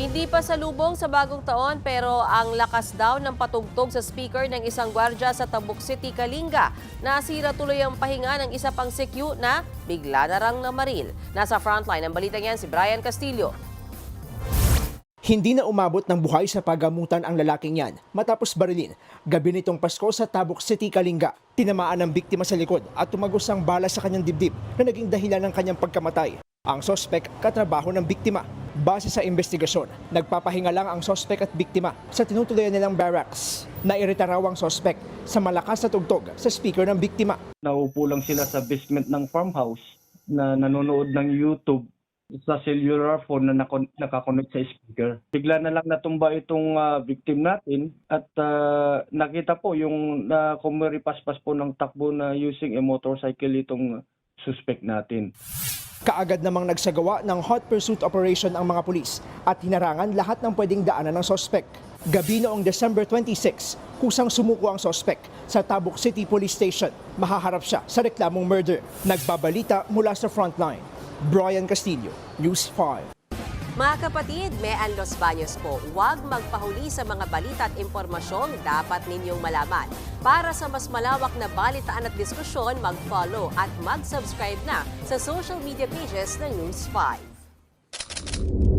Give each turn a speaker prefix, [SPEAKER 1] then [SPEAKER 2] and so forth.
[SPEAKER 1] Hindi pa salubong sa bagong taon pero ang lakas daw ng patugtog sa speaker ng isang gwardya sa Tabuk City, Kalinga. Nasira tuloy ang pahinga ng isa pang CQ na bigla na rang namaril. Nasa frontline ng balitang yan si Brian Castillo.
[SPEAKER 2] Hindi na umabot ng buhay sa paggamutan ang lalaking yan matapos barilin gabi nitong Pasko sa Tabuk City, Kalinga. Tinamaan ng biktima sa likod at tumagos ang bala sa kanyang dibdib na naging dahilan ng kanyang pagkamatay. Ang sospek katrabaho ng biktima. Base sa investigasyon, nagpapahinga lang ang sospek at biktima sa tinutuloyan nilang barracks. Nairita raw ang sospek sa malakas na tugtog sa speaker ng biktima.
[SPEAKER 3] Naupo lang sila sa basement ng farmhouse na nanonood ng YouTube sa cellular phone na nakakonect sa speaker. Bigla na lang natumba itong victim natin at nakita po yung kumiripaspas po ng takbo na using a motorcycle itong suspect natin.
[SPEAKER 2] Kaagad namang nagsagawa ng hot pursuit operation ang mga pulis at hinarangan lahat ng pwedeng daanan ng sospek. Gabi noong December 26, kusang sumuko ang sospek sa Tabuk City Police Station. Mahaharap siya sa reklamong murder. Nagbabalita mula sa frontline. Brian Castillo, News 5.
[SPEAKER 1] Mga kapatid, Mean Los Baños po, huwag magpahuli sa mga balita at impormasyong dapat ninyong malaman. Para sa mas malawak na balitaan at diskusyon, mag-follow at mag-subscribe na sa social media pages ng News 5.